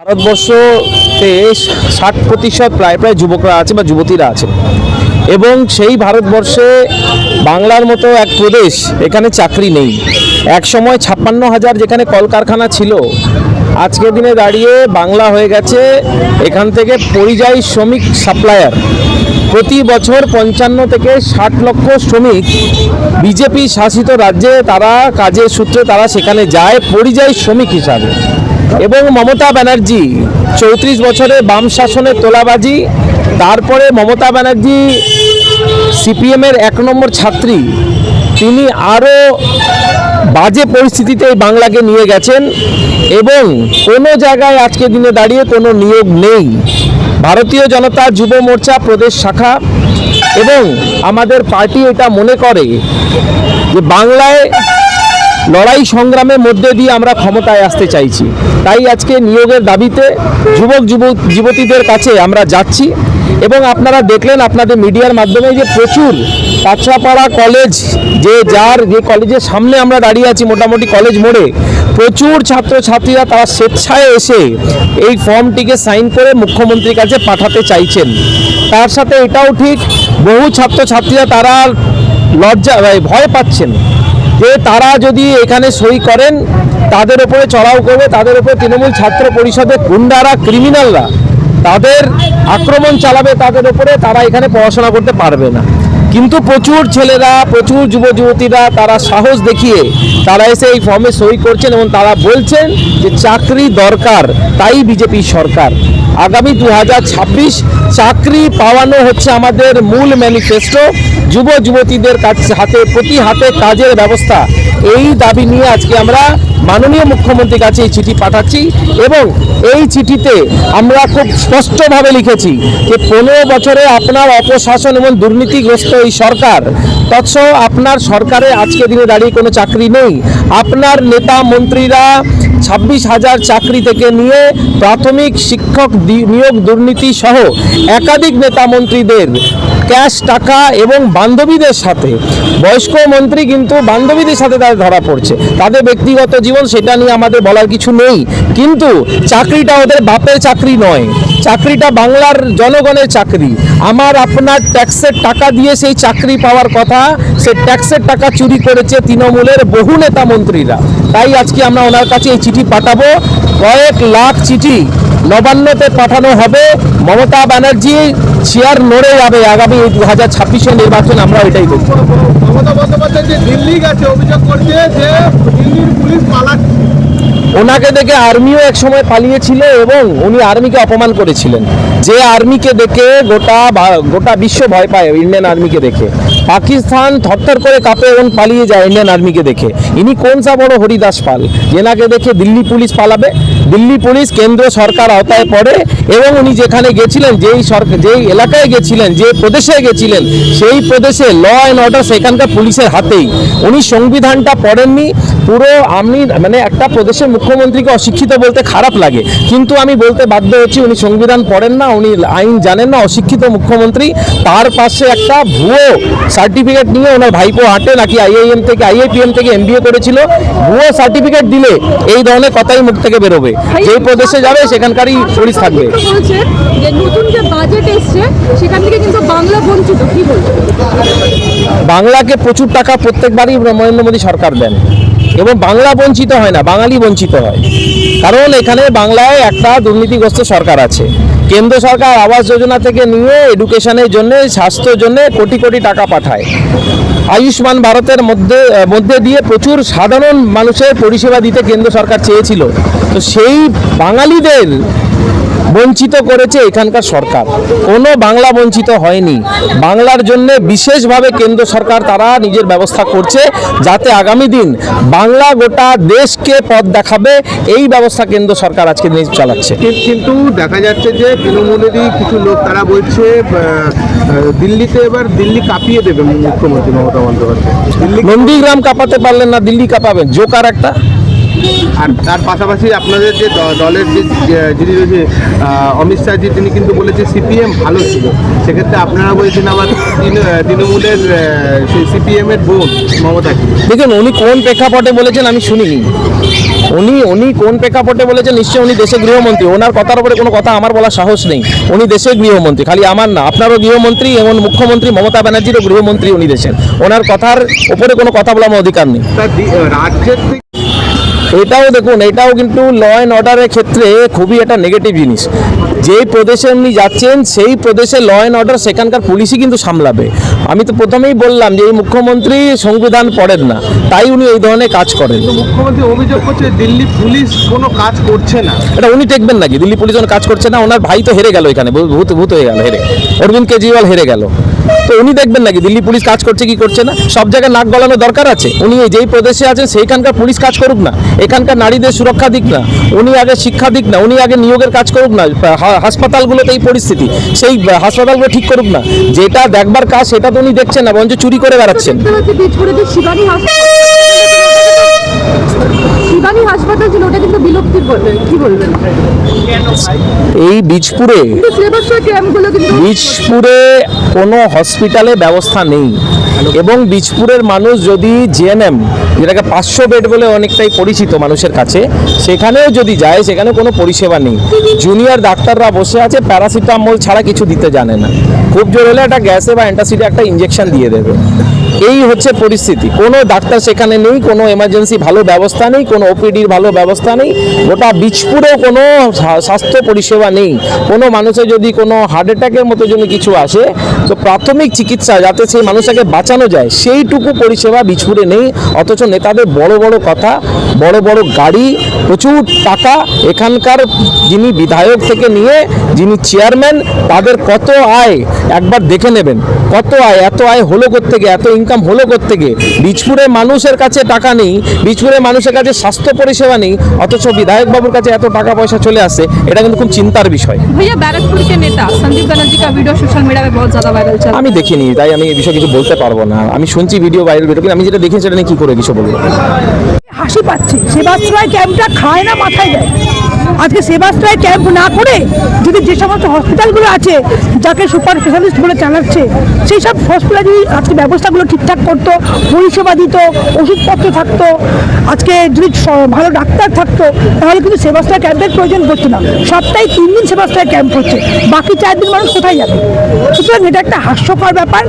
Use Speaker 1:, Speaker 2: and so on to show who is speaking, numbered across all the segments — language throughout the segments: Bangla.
Speaker 1: ভারতবর্ষতে 60% প্রায় যুবকরা আছে বা যুবতীরা আছে এবং সেই ভারতবর্ষে বাংলার মতো এক প্রদেশ এখানে চাকরি নেই। এক সময় 56,000 যেখানে কলকারখানা ছিল, আজকের দিনে দাঁড়িয়ে বাংলা হয়ে গেছে এখান থেকে পরিযায়ী শ্রমিক সাপ্লায়ার। প্রতি বছর 55 থেকে 60 লক্ষ শ্রমিক বিজেপি শাসিত রাজ্যে তারা কাজের সূত্রে তারা সেখানে যায় পরিযায়ী শ্রমিক হিসাবে। এবং মমতা ব্যানার্জি 34 বছরে বাম শাসনের তোলাবাজি, তারপরে মমতা ব্যানার্জি সিপিএমের 1 নম্বর ছাত্রী, তিনি আরও বাজে পরিস্থিতিতে বাংলাকে নিয়ে গেছেন এবং কোনো জায়গায় আজকে দিনে দাঁড়িয়ে কোনো নিয়োগ নেই। ভারতীয় জনতা যুব মোর্চা প্রদেশ শাখা এবং আমাদের পার্টি এটা মনে করে যে বাংলায় লড়াই সংগ্রামের মধ্যে দিয়ে আমরা ক্ষমতায় আসতে চাইছি, তাই আজকে নিয়োগের দাবিতে যুবতীদের কাছে আমরা যাচ্ছি। এবং আপনারা দেখলেন আপনাদের মিডিয়ার মাধ্যমে যে প্রচুর কাঁচরাপাড়া কলেজ যে কলেজের সামনে আমরা দাঁড়িয়ে আছি, মোটামুটি কলেজ মোড়ে প্রচুর ছাত্রছাত্রীরা তারা স্বেচ্ছায় এসে এই ফর্মটিকে সাইন করে মুখ্যমন্ত্রীর কাছে পাঠাতে চাইছেন। তার সাথে এটাও ঠিক, বহু ছাত্রছাত্রীরা তারা ভয় পাচ্ছেন যে তারা যদি এখানে সই করেন তাদের উপরে চড়াও করবে, তাদের উপরে তৃণমূল ছাত্র পরিষদের গুন্ডারা, ক্রিমিনালরা তাদের আক্রমণ চালাবে তাদের উপরে, তারা এখানে পড়াশোনা করতে পারবে না। কিন্তু প্রচুর ছেলেরা, প্রচুর যুবতীরা তারা সাহস দেখিয়ে তারা এসে এই ফর্মে সই করছেন এবং তারা বলছেন যে চাকরি দরকার, তাই বিজেপি সরকার। আগামী 2026 চাকরি পাওয়ানো হচ্ছে আমাদের মূল ম্যানিফেস্টো। যুবতীদের প্রতি হাতে কাজের ব্যবস্থা, এই দাবি নিয়ে আজকে আমরা মাননীয় মুখ্যমন্ত্রীর কাছে এই চিঠি পাঠাচ্ছি এবং এই চিঠিতে আমরা খুব স্পষ্টভাবে লিখেছি যে 15 বছরে আপনার অপশাসন এবং দুর্নীতিগ্রস্ত এই সরকার, তৎসহ আপনার সরকারে আজকে দিনে দাঁড়িয়ে কোনো চাকরি নেই। আপনার নেতা মন্ত্রীরা 26,000 চাকরি থেকে নিয়ে প্রাথমিক শিক্ষক নিয়োগ দুর্নীতি সহ একাধিক নেতা মন্ত্রীদের ক্যাশ টাকা এবং বান্ধবীদের সাথে, বয়স্ক মন্ত্রী কিন্তু বান্ধবীদের সাথে তাদের ধরা পড়ছে, তাদের ব্যক্তিগত জীবন সেটা নিয়ে আমাদের বলার কিছু নেই। কিন্তু চাকরিটা ওদের বাপের চাকরি নয়, চাকরিটা বাংলার জনগণের চাকরি। আমার আপনার ট্যাক্সের টাকা দিয়ে সেই চাকরি পাওয়ার কথা, সে ট্যাক্সের টাকা চুরি করেছে তৃণমূলের বহু নেতা মন্ত্রীরা। তাই আজকে আমরা ওনার কাছে এই চিঠি পাঠাবো, কয়েক লাখ চিঠি নবান্নতে পাঠানো হবে। মমতা ব্যানার্জি চেয়ার নড়ে যাবে আগামী 2026 নির্বাচন, আমরা এটাই দেখব।
Speaker 2: মমতা বন্দ্যোপাধ্যায় যে দিল্লি গেছে অভিযোগ করছে যে দিল্লির পুলিশ পালাচ্ছে,
Speaker 1: ওনাকে দেখে আর্মিও এক সময় পালিয়েছিল এবং উনি আর্মিকে অপমান করেছিলেন। যে আর্মিকে দেখে গোটা বিশ্ব ভয় পায় ইন্ডিয়ান আর্মিকে দেখে, পাকিস্তান থরথর করে কাঁপে এবং পালিয়ে যায় ইন্ডিয়ান আর্মিকে দেখে। ইনি কোন সা বড় হরিদাস পাল, এনাকে দেখে দিল্লি পুলিশ পালাবে? দিল্লি পুলিশ কেন্দ্র সরকার আওতায় পড়ে এবং উনি যেখানে গেছিলেন, যেই এলাকায় গেছিলেন, যে প্রদেশে গেছিলেন, সেই প্রদেশে ল অ্যান্ড অর্ডার সেখানকার পুলিশের হাতেই। উনি সংবিধানটা পড়েননি পুরো। আমি মানে একটা প্রদেশের মুখ্যমন্ত্রীকে অশিক্ষিত বলতে খারাপ লাগে, কিন্তু আমি বলতে বাধ্য হচ্ছি উনি সংবিধান পড়েন না, উনি আইন জানেন না, অশিক্ষিত মুখ্যমন্ত্রী। তার পাশে একটা ভুয়ো সার্টিফিকেট নিয়ে ওনার ভাইপো হাঁটে, নাকি আইআইপিএম থেকে MBA করেছিল। ভুয়ো সার্টিফিকেট দিলে এই ধরনের কথাই মুখ থেকে বেরোবে, যেই প্রদেশে যাবে সেখানকারই পুলিশ থাকবে। বাংলাকে প্রচুর টাকা প্রত্যেকবারই নরেন্দ্র মোদী সরকার দেন এবং বাংলা বঞ্চিত হয় না, বাঙালি বঞ্চিত হয়। কারণ এখানে বাংলায় একটা দুর্নীতিগ্রস্ত সরকার আছে। কেন্দ্র সরকার আবাস যোজনা থেকে নিয়ে এডুকেশনের জন্য, স্বাস্থ্যের জন্য কোটি কোটি টাকা পাঠায়। আয়ুষ্মান ভারতের মধ্যে দিয়ে প্রচুর সাধারণ মানুষের পরিষেবা দিতে কেন্দ্র সরকার চেয়েছিল, তো সেই বাঙালিদের বঞ্চিত করেছে এখানকার সরকার। কোনো বাংলা বঞ্চিত হয়নি। বাংলার জন্য বিশেষভাবে কেন্দ্র সরকার তারা নিজের ব্যবস্থা করছে, যাতে আগামী দিন বাংলা গোটা দেশকে পথ দেখাবে, এই ব্যবস্থা কেন্দ্র সরকার আজকে চালাচ্ছে।
Speaker 2: কিন্তু দেখা যাচ্ছে যে তৃণমূলেরই কিছু লোক তারা বলছে দিল্লিতে এবার দিল্লি কাঁপিয়ে দেবে মুখ্যমন্ত্রী মমতা বন্দ্যোপাধ্যায়।
Speaker 1: নন্দীগ্রাম কাঁপাতে পারলেন না, দিল্লি কাঁপাবেন? জোকার একটা।
Speaker 2: আর তার পাশাপাশি আপনাদের যে দলের যিনি রয়েছে অমিত শাহজি, তিনি কিন্তু বলেছে সিপিএম ভালো ছিল। সেক্ষেত্রে আপনারা বলছেন আবার তৃণমূলের সেই সিপিএমের বোন মমতাকে।
Speaker 1: দেখুন, উনি কোন প্রেক্ষাপটে বলেছেন আমি শুনিনি। উনি কোন প্রেক্ষাপটে বলেছেন, নিশ্চয়ই উনি দেশের গৃহমন্ত্রী। ওনার কথার উপরে কোনো কথা আমার বলার সাহস নেই। উনি দেশের গৃহমন্ত্রী, খালি আমার না, আপনারও গৃহমন্ত্রী এবং মুখ্যমন্ত্রী মমতা ব্যানার্জিরও গৃহমন্ত্রী উনি দেশের। ওনার কথার উপরে কোনো কথা বলার আমার অধিকার নেই।
Speaker 2: রাজ্যের থেকে
Speaker 1: এটাও দেখুন, এটাও কিন্তু ল অ্যান্ড অর্ডারের ক্ষেত্রে খুবই একটা নেগেটিভ জিনিস। যেই প্রদেশে উনি যাচ্ছেন সেই প্রদেশে ল অ্যান্ড অর্ডার সেখানকার পুলিশই কিন্তু সামলাবে। আমি তো প্রথমেই বললাম যে এই মুখ্যমন্ত্রী সংবিধান পড়েন না, তাই উনি এই ধরনের কাজ করেন।
Speaker 2: মুখ্যমন্ত্রী অভিযোগ করছে দিল্লি পুলিশ কোনো কাজ করছে না।
Speaker 1: এটা উনি টেকবেন নাকি? দিল্লি পুলিশ যখন কাজ করছে না, ওনার ভাই তো হেরে গেল এখানে, ভূত হয়ে গেল, অরবিন্দ কেজরিওয়াল হেরে গেল। তো উনি দেখবেন নাকি দিল্লি পুলিশ কাজ করছে কি করছে না? সব জায়গায় নাক গলানোর দরকার আছে? উনি যেই প্রদেশে আছেন সেইখানকার পুলিশ কাজ করুক না, এখানকার নারীদের সুরক্ষা দিক না, উনি আগে শিক্ষা দিক না, উনি আগে নিয়োগের কাজ করুক না, হাসপাতালগুলোতে এই পরিস্থিতি, সেই হাসপাতালগুলো ঠিক করুক না। যেটা দেখবার কাজ সেটা তো উনি দেখছেন না, বরঞ্চ চুরি করে বেড়াচ্ছেন।
Speaker 3: শিবানী হাসপাতাল ছিল, ওটা কিন্তু বিলুপ্তির পথে, কি বলবেন?
Speaker 1: এই বীজপুরে কোনো হসপিটালে ব্যবস্থা নেই, এবং বীজপুরের মানুষ যদি জিএনএম, যেটাকে 500 বেড বলে অনেকটাই পরিচিত মানুষের কাছে, সেখানেও যদি যায়, সেখানে কোনো পরিষেবা নেই। জুনিয়র ডাক্তাররা বসে আছে, প্যারাসিটামল ছাড়া কিছু দিতে জানে না। খুব জোর হলে একটা গ্যাসে বা অ্যান্টাসিডে একটা ইঞ্জেকশন দিয়ে দেবে। এই হচ্ছে পরিস্থিতি। কোনো ডাক্তার সেখানে নেই, কোনো এমার্জেন্সি ভালো ব্যবস্থা নেই, কোনো ওপিডির ভালো ব্যবস্থা নেই। গোটা বীজপুরেও কোনো স্বাস্থ্য পরিষেবা নেই। কোনো মানুষের যদি কোনো হার্ট অ্যাটাকের মতো যদি কিছু আসে, তো প্রাথমিক চিকিৎসা যাতে সেই মানুষটাকে বাঁচানো যায়, সেইটুকু পরিষেবা বীজপুরে নেই। অথচ নেতাদের বড় বড় কথা, বড় বড় গাড়ি, প্রচুর টাকা, এখানকার যিনি বিধায়ক থেকে নিয়ে যিনি চেয়ারম্যান, তাদের কত আয় একবার দেখে নেবেন। কত আয়, এত আয় হলো কোত্থেকে, এত ইনকাম হলো কোত্থেকে? বীজপুরের মানুষের কাছে টাকা নেই, বীজপুরের মানুষের কাছে স্বাস্থ্য পরিষেবা নেই, অথচ বিধায়ক বাবুর কাছে এত টাকা পয়সা চলে আসে। এটা কিন্তু খুব চিন্তার বিষয়।
Speaker 3: भैया बैरकपुर के नेता संदीप बनर्जी का वीडियो सोशल मीडिया में बहुत ज्यादा वायरल चल रहा है।
Speaker 1: আমি দেখিনি, তাই আমি এই বিষয়ে কিছু বলতে পারবো না। আমি শুনছি ভিডিও ভাইরাল, কিন্তু আমি যেটা দেখেছি সেটা নিয়ে কি করে কিছু বলবো?
Speaker 4: হাসি পাচ্ছে। সেবাশ্রয় ক্যাম্পটা খায় না, মাথায় দেয়। আজকে সেবাশ্রয় ক্যাম্প না করে যদি যে সমস্ত হসপিটালগুলো আছে, যাকে সুপার স্পেশালিস্ট বলে চালাচ্ছে, সেই সব হসপিটালে যদি আজকে ব্যবস্থাগুলো ঠিকঠাক করতো, পরিষেবা দিত, ওষুধপত্র থাকতো, আজকে যদি ভালো ডাক্তার থাকতো, তাহলে কিন্তু সেবাশ্রয় ক্যাম্পের প্রয়োজন পড়তো না। সপ্তাহে 3 দিন সেবাশ্রয় ক্যাম্প হচ্ছে, বাকি 4 দিন মানুষ কোথায় যাবে? সুতরাং এটা একটা হাস্যকর ব্যাপার।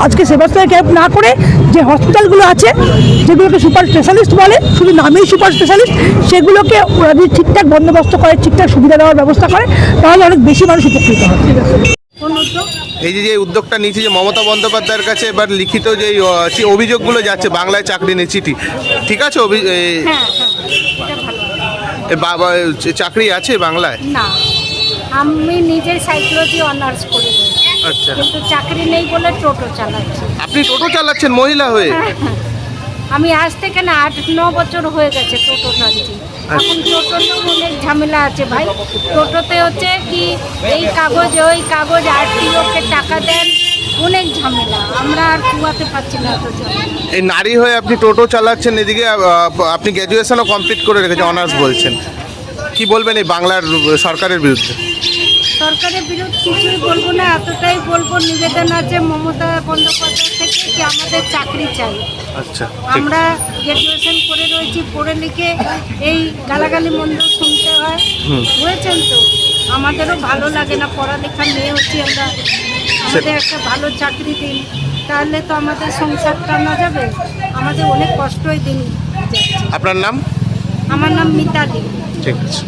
Speaker 4: আজকে সেবাশ্রয় ক্যাম্প না করে যে হসপিটালগুলো আছে, যেগুলোকে সুপার স্পেশালিস্ট বলে, শুধু নামেই সুপার স্পেশালিস্ট, সেগুলোকে ওরা যদি ঠিকঠাক বন্দোবস্ত করে, ঠিকঠাক সুবিধা দেওয়ার ব্যবস্থা করে, তাহলে অনেক বেশি মানুষ উপকৃত হবে।
Speaker 2: এই যে উদ্যোগটা নিয়েছে যে মমতা বন্দ্যোপাধ্যায়ের কাছে এবার লিখিত যে অভিযোগগুলো যাচ্ছে বাংলায় চাকরি নেই চিঠি, ঠিক আছে? বাবা চাকরি আছে বাংলায়?
Speaker 5: না, আমি নিজে সাইকোলজি অনার্স করি,
Speaker 2: আচ্ছা,
Speaker 5: কিন্তু চাকরি নেই বলে টোটো চালাচ্ছি।
Speaker 2: আপনি টোটো চালাচ্ছেন মহিলা হয়ে?
Speaker 5: আমি আজ থেকে না 8-9 বছর হয়ে গেছে টোটো চালাচ্ছি। এখন টোটোতে অনেক ঝামেলা আছে ভাই। টোটোতে হচ্ছে কি এই কাগজ ওই কাগজ, আরটিওকে টাকা দেন, অনেক ঝামেলা। আমরা আর কুয়াতে পাচ্ছি না এত ঝামেলা।
Speaker 2: এই নারী হয়ে আপনি টোটো চালাচ্ছেন, এদিকে আপনি গ্র্যাজুয়েশনও কমপ্লিট করে রেখেছেন, অনার্স বলছেন, কি বলবেন এই বাংলার সরকারের বিরুদ্ধে?
Speaker 5: সরকারের বিরুদ্ধে কিছুই বলবো না, এতটাই বলবো নিবেদন আছে মমতা বন্দ্যোপাধ্যায় থেকে কি আমাদের চাকরি চাই।
Speaker 2: আচ্ছা,
Speaker 5: আমরা গ্র্যাজুয়েশন করে রয়েছি, পড়ে লিখে এই গালাগালি মন্দ শুনতে হয়, বুঝেছেন তো? আমাদেরও ভালো লাগে না, পড়ালেখা নিয়ে হচ্ছি আমরা, আমাদের একটা ভালো চাকরি দিন, তাহলে তো আমাদের সংসার টানা যাবে। আমাদের অনেক কষ্টই দিন যাচ্ছে।
Speaker 2: আপনার নাম?
Speaker 5: আমার নাম মিতালি।
Speaker 2: ঠিক আছে।